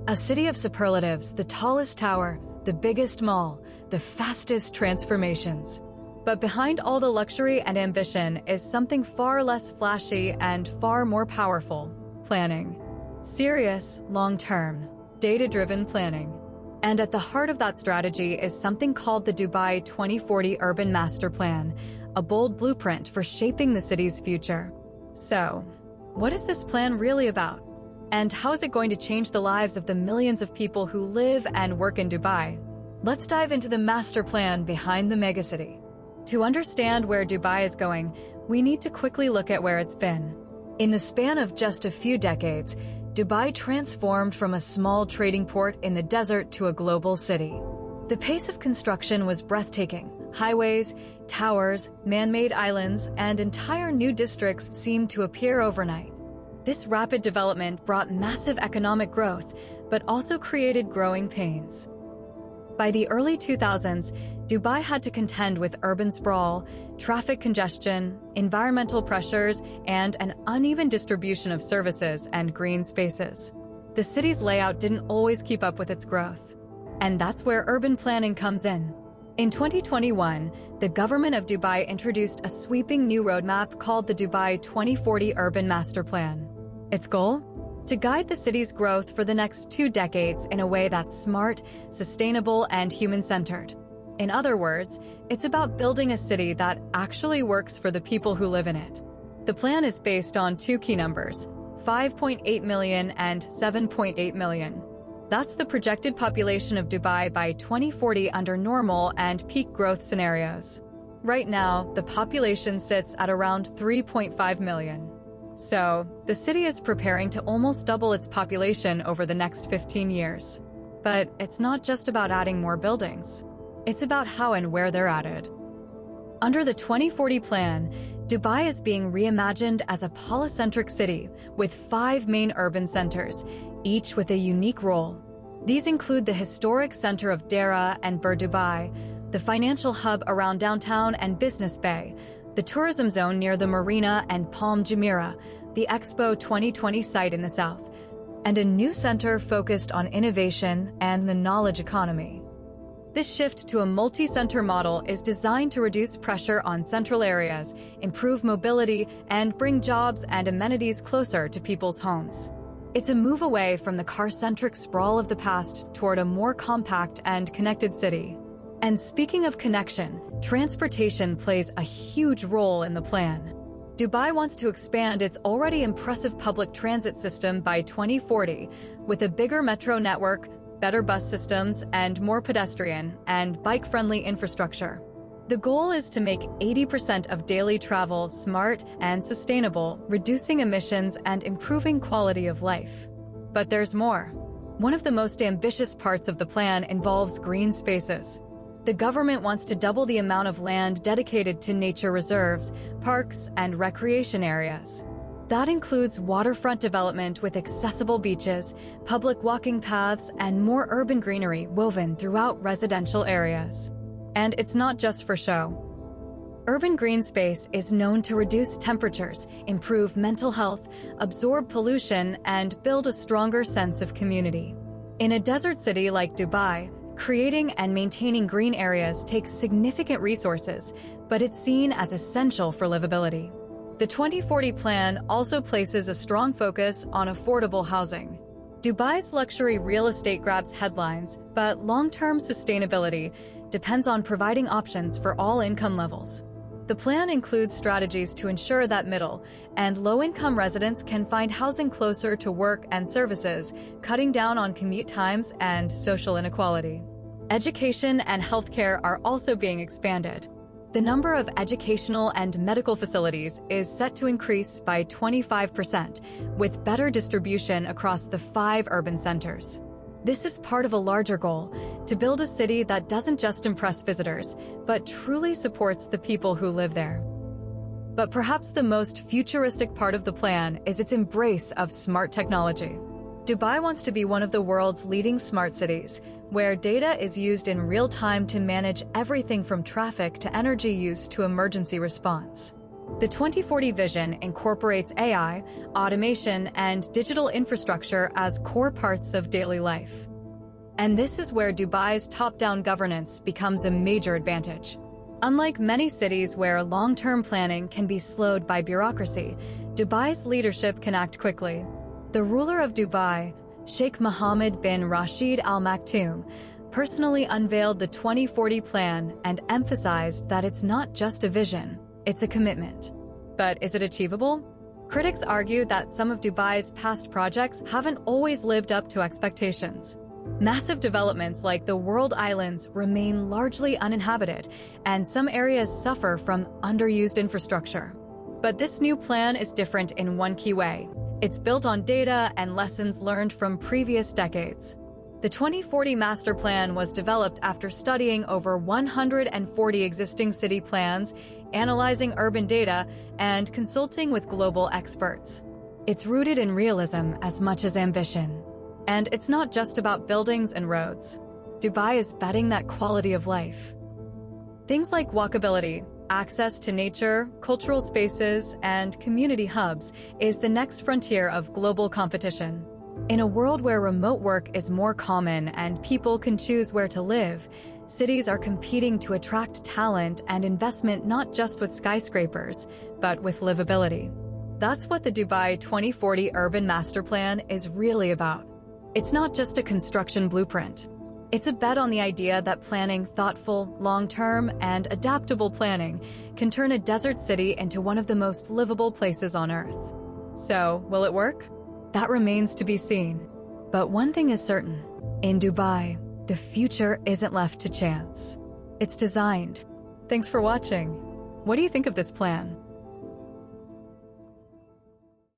A city of superlatives, the tallest tower, the biggest mall, the fastest transformations. But behind all the luxury and ambition is something far less flashy and far more powerful: planning. Serious, long-term, data-driven planning. And at the heart of that strategy is something called the Dubai 2040 Urban Master Plan, a bold blueprint for shaping the city's future. So, what is this plan really about? And how is it going to change the lives of the millions of people who live and work in Dubai? Let's dive into the master plan behind the megacity. To understand where Dubai is going, we need to quickly look at where it's been. In the span of just a few decades, Dubai transformed from a small trading port in the desert to a global city. The pace of construction was breathtaking. Highways, towers, man-made islands, and entire new districts seemed to appear overnight. This rapid development brought massive economic growth, but also created growing pains. By the early 2000s, Dubai had to contend with urban sprawl, traffic congestion, environmental pressures, and an uneven distribution of services and green spaces. The city's layout didn't always keep up with its growth. And that's where urban planning comes in. In 2021, the government of Dubai introduced a sweeping new roadmap called the Dubai 2040 Urban Master Plan. Its goal? To guide the city's growth for the next 2 decades in a way that's smart, sustainable, and human-centered. In other words, it's about building a city that actually works for the people who live in it. The plan is based on 2 key numbers: 5.8 million and 7.8 million. That's the projected population of Dubai by 2040 under normal and peak growth scenarios. Right now, the population sits at around 3.5 million. So, the city is preparing to almost double its population over the next 15 years. But it's not just about adding more buildings. It's about how and where they're added. Under the 2040 plan, Dubai is being reimagined as a polycentric city with 5 main urban centers, each with a unique role. These include the historic center of Dera and Bur Dubai, the financial hub around downtown and Business Bay, the tourism zone near the marina and Palm Jumeirah, the Expo 2020 site in the south, and a new center focused on innovation and the knowledge economy. This shift to a multi-center model is designed to reduce pressure on central areas, improve mobility, and bring jobs and amenities closer to people's homes. It's a move away from the car-centric sprawl of the past toward a more compact and connected city. And speaking of connection, transportation plays a huge role in the plan. Dubai wants to expand its already impressive public transit system by 2040, with a bigger metro network, better bus systems, and more pedestrian and bike-friendly infrastructure. The goal is to make 80% of daily travel smart and sustainable, reducing emissions and improving quality of life. But there's more. One of the most ambitious parts of the plan involves green spaces. The government wants to double the amount of land dedicated to nature reserves, parks, and recreation areas. That includes waterfront development with accessible beaches, public walking paths, and more urban greenery woven throughout residential areas. And it's not just for show. Urban green space is known to reduce temperatures, improve mental health, absorb pollution, and build a stronger sense of community. In a desert city like Dubai, creating and maintaining green areas takes significant resources, but it's seen as essential for livability. The 2040 plan also places a strong focus on affordable housing. Dubai's luxury real estate grabs headlines, but long-term sustainability depends on providing options for all income levels. The plan includes strategies to ensure that middle and low-income residents can find housing closer to work and services, cutting down on commute times and social inequality. Education and healthcare are also being expanded. The number of educational and medical facilities is set to increase by 25%, with better distribution across the 5 urban centers. This is part of a larger goal, to build a city that doesn't just impress visitors, but truly supports the people who live there. But perhaps the most futuristic part of the plan is its embrace of smart technology. Dubai wants to be one of the world's leading smart cities, where data is used in real time to manage everything from traffic to energy use to emergency response. The 2040 vision incorporates AI, automation, and digital infrastructure as core parts of daily life. And this is where Dubai's top-down governance becomes a major advantage. Unlike many cities where long-term planning can be slowed by bureaucracy, Dubai's leadership can act quickly. The ruler of Dubai, Sheikh Mohammed bin Rashid Al Maktoum, personally unveiled the 2040 plan and emphasized that it's not just a vision, it's a commitment. But is it achievable? Critics argue that some of Dubai's past projects haven't always lived up to expectations. Massive developments like the World Islands remain largely uninhabited, and some areas suffer from underused infrastructure. But this new plan is different in one key way. It's built on data and lessons learned from previous decades. The 2040 Master Plan was developed after studying over 140 existing city plans, analyzing urban data, and consulting with global experts. It's rooted in realism as much as ambition. And it's not just about buildings and roads. Dubai is betting that quality of life. Things like walkability, access to nature, cultural spaces, and community hubs is the next frontier of global competition. In a world where remote work is more common and people can choose where to live, cities are competing to attract talent and investment not just with skyscrapers, but with livability. That's what the Dubai 2040 Urban Master Plan is really about. It's not just a construction blueprint. It's a bet on the idea that planning thoughtful, long-term, and adaptable planning can turn a desert city into one of the most livable places on Earth. So, will it work? That remains to be seen. But one thing is certain. In Dubai, the future isn't left to chance. It's designed. Thanks for watching. What do you think of this plan?